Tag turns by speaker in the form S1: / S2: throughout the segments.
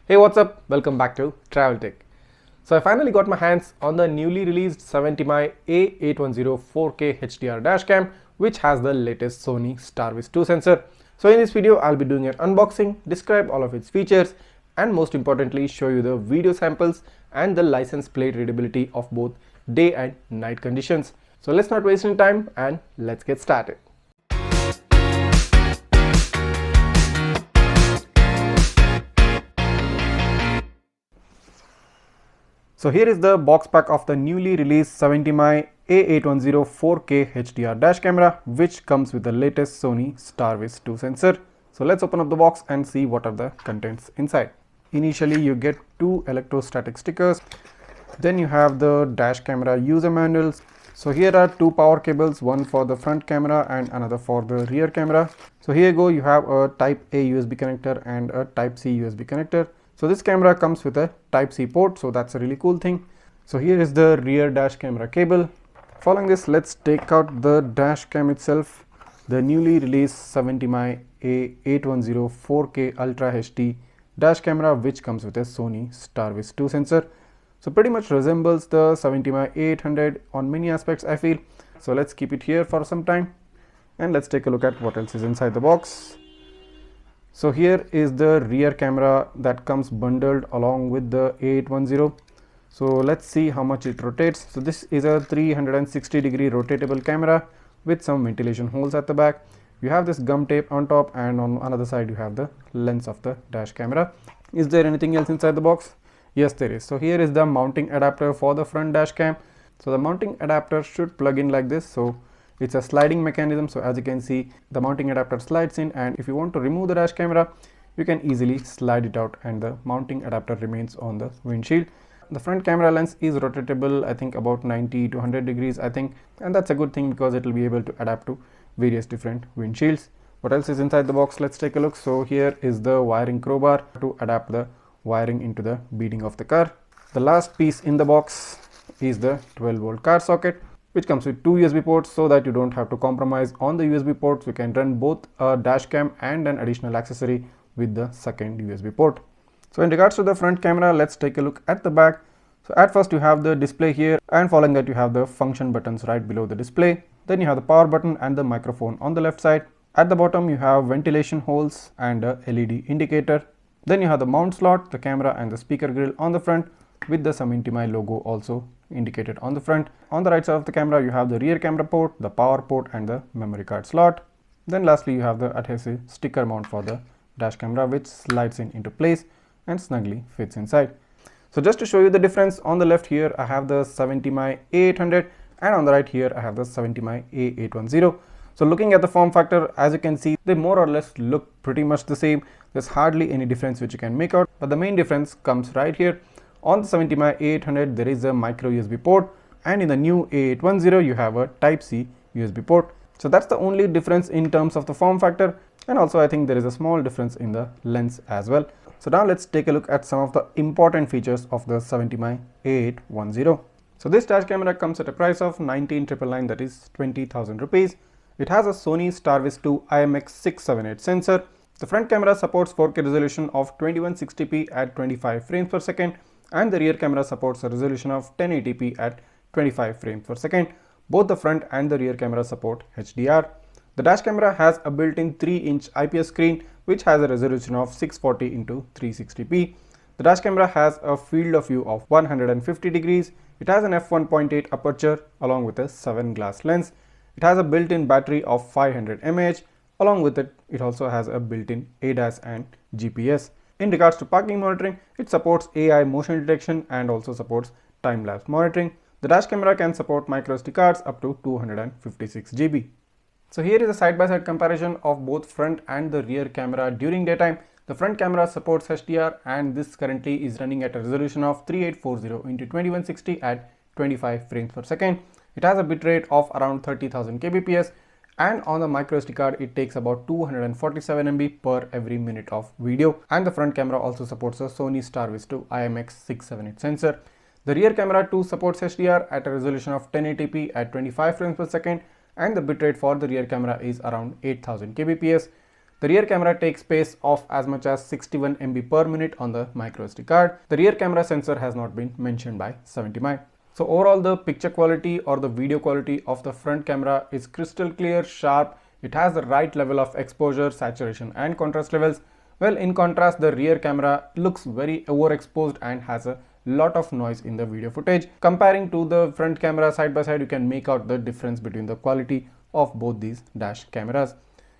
S1: Hey, what's up? Welcome back to Travel Tech. So I finally got my hands on the newly released 70mai A810 4K HDR dashcam, which has the latest Sony starvis 2 sensor. So in this video, I'll be doing an unboxing, describe all of its features, and most importantly, show you the video samples and the license plate readability of both day and night conditions. So let's not waste any time and let's get started. So here is the box pack of the newly released 70mai A810 4K HDR dash camera, which comes with the latest Sony starvis 2 sensor. So let's open up the box and see what are the contents inside. Initially you get two electrostatic stickers. Then you have the dash camera user manuals. So here are two power cables, one for the front camera and another for the rear camera. So here you go, you have a type A USB connector and a type C USB connector. So this camera comes with a type C port, so that's a really cool thing. So here is the rear dash camera cable. Following this, let's take out the dash cam itself. The newly released 70mai A810 4K Ultra HD dash camera, which comes with a Sony starvis 2 sensor. So pretty much resembles the 70mai A800 on many aspects, I feel. So let's keep it here for some time and let's take a look at what else is inside the box. So here is the rear camera that comes bundled along with the A810. So let's see how much it rotates. So this is a 360-degree rotatable camera with some ventilation holes at the back. You have this gum tape on top, and on another side you have the lens of the dash camera. Is there anything else inside the box? Yes, there is. So here is the mounting adapter for the front dash cam. So the mounting adapter should plug in like this. So it's a sliding mechanism, so as you can see, the mounting adapter slides in, and if you want to remove the dash camera, you can easily slide it out and the mounting adapter remains on the windshield. The front camera lens is rotatable, I think about 90 to 100 degrees, I think, and that's a good thing because it will be able to adapt to various different windshields. What else is inside the box? Let's take a look. So here is the wiring crowbar to adapt the wiring into the beading of the car. The last piece in the box is the 12-volt car socket, which comes with two USB ports, so that you don't have to compromise on the USB ports. You can run both a dash cam and an additional accessory with the second USB port. So in regards to the front camera, let's take a look at the back. So at first you have the display here, and following that you have the function buttons right below the display. Then you have the power button and the microphone on the left side. At the bottom you have ventilation holes and a LED indicator. Then you have the mount slot, the camera and the speaker grill on the front, with the 70mai logo also indicated on the front. On the right side of the camera you have the rear camera port, the power port and the memory card slot. Then lastly you have the adhesive sticker mount for the dash camera, which slides into place and snugly fits inside. So just to show you the difference, on the left here I have the 70mai A800 and on the right here I have the 70mai A810. So looking at the form factor, as you can see, they more or less look pretty much the same. There's hardly any difference which you can make out, but the main difference comes right here. On the 70mai A800 there is a micro USB port, and in the new A810 you have a type C USB port. So that's the only difference in terms of the form factor, and also I think there is a small difference in the lens as well. So now let's take a look at some of the important features of the 70mai A810. So this dash camera comes at a price of 19,999, that is 20,000 rupees. It has a Sony starvis 2 IMX678 sensor. The front camera supports 4K resolution of 2160p at 25 frames per second, and the rear camera supports a resolution of 1080p at 25 frames per second. Both the front and the rear camera support HDR. The dash camera has a built-in 3-inch IPS screen, which has a resolution of 640 x 360p. The dash camera has a field of view of 150 degrees. It has an f1.8 aperture along with a 7 glass lens. It has a built-in battery of 500 mAh. Along with it, it also has a built-in ADAS and GPS. In regards to parking monitoring, it supports AI motion detection and also supports time-lapse monitoring. The dash camera can support microSD cards up to 256 GB. So here is a side-by-side comparison of both front and the rear camera during daytime. The front camera supports HDR, and this currently is running at a resolution of 3840 x 2160 at 25 frames per second. It has a bitrate of around 30,000 kbps, and on the microSD card it takes about 247 MB per every minute of video. And the front camera also supports a Sony starvis 2 IMX678 sensor. The rear camera too supports HDR at a resolution of 1080p at 25 frames per second, and the bitrate for the rear camera is around 8000 kbps. The rear camera takes space of as much as 61 MB per minute on the microSD card. The rear camera sensor has not been mentioned by 70mai. So overall, the picture quality or the video quality of the front camera is crystal clear, sharp. It has the right level of exposure, saturation and contrast levels. Well, in contrast, the rear camera looks very overexposed and has a lot of noise in the video footage. Comparing to the front camera side by side, you can make out the difference between the quality of both these dash cameras.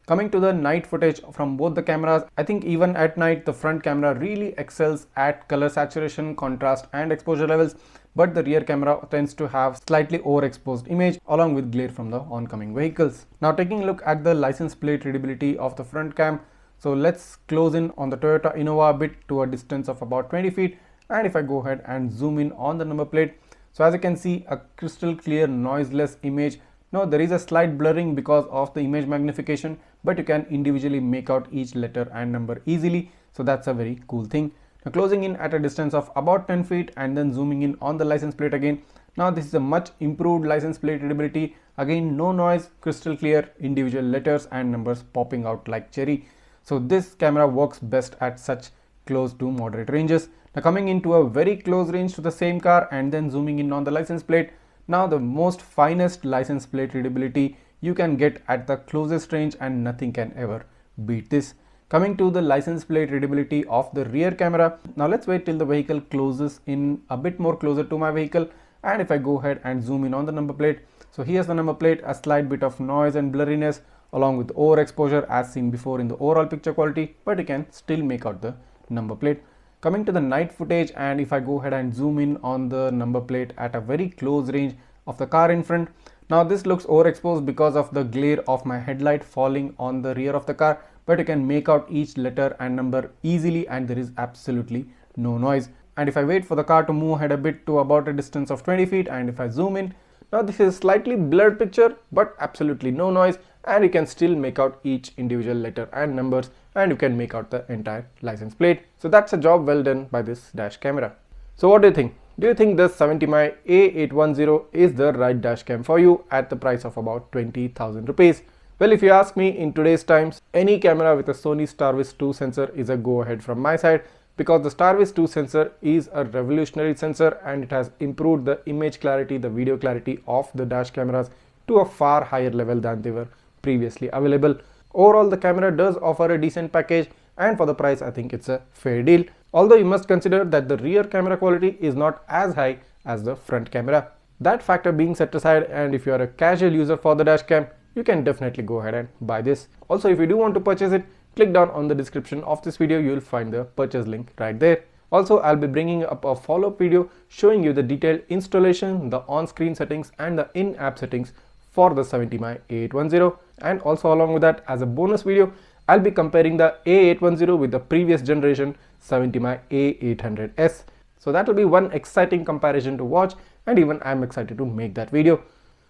S1: Coming to the night footage from both the cameras, I think even at night the front camera really excels at color saturation, contrast and exposure levels, but the rear camera tends to have slightly overexposed image along with glare from the oncoming vehicles. Now taking a look at the license plate readability of the front cam. So let's close in on the Toyota Innova a bit to a distance of about 20 feet, and if I go ahead and zoom in on the number plate, so as you can see, a crystal clear noiseless image. Now there is a slight blurring because of the image magnification, but you can individually make out each letter and number easily, so that's a very cool thing. Now closing in at a distance of about 10 feet and then zooming in on the license plate again. Now this is a much improved license plate readability. Again, no noise, crystal clear, individual letters and numbers popping out like cherry. So this camera works best at such close to moderate ranges. Now coming into a very close range to the same car and then zooming in on the license plate. Now the most finest license plate readability you can get at the closest range, and nothing can ever beat this. Coming to the license plate readability of the rear camera. Now let's wait till the vehicle closes in a bit more closer to my vehicle, and if I go ahead and zoom in on the number plate, so here's the number plate, a slight bit of noise and blurriness along with overexposure as seen before in the overall picture quality, but you can still make out the number plate. Coming to the night footage, and if I go ahead and zoom in on the number plate at a very close range of the car in front, now this looks overexposed because of the glare of my headlight falling on the rear of the car, but you can make out each letter and number easily and there is absolutely no noise. And if I wait for the car to move ahead a bit to about a distance of 20 feet and if I zoom in, now this is a slightly blurred picture but absolutely no noise, and you can still make out each individual letter and numbers, and you can make out the entire license plate. So that's a job well done by this dash camera. So what do you think? Do you think the 70mai A810 is the right dash cam for you at the price of about 20,000 rupees? Well, if you ask me, in today's times, any camera with a Sony starvis 2 sensor is a go ahead from my side, because the starvis 2 sensor is a revolutionary sensor and it has improved the image clarity, the video clarity of the dash cameras to a far higher level than they were previously available. Overall, the camera does offer a decent package, and for the price I think it's a fair deal. Although you must consider that the rear camera quality is not as high as the front camera. That factor being set aside, and if you are a casual user for the dashcam, you can definitely go ahead and buy this. Also, if you do want to purchase it, click down on the description of this video, you will find the purchase link right there. Also, I'll be bringing up a follow-up video showing you the detailed installation, the on-screen settings and the in-app settings for the 70mai A810, and also along with that, as a bonus video, I'll be comparing the A810 with the previous generation 70mai A800s. So that will be one exciting comparison to watch, and even I'm excited to make that video.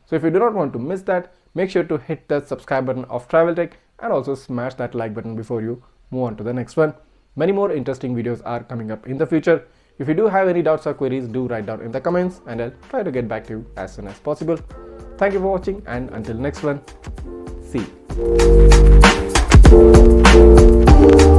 S1: So if you do not want to miss that, make sure to hit the subscribe button of Travel Tech and also smash that like button before you move on to the next one. Many more interesting videos are coming up in the future. If you do have any doubts or queries, do write down in the comments and I'll try to get back to you as soon as possible. Thank you for watching, and until next one, see you.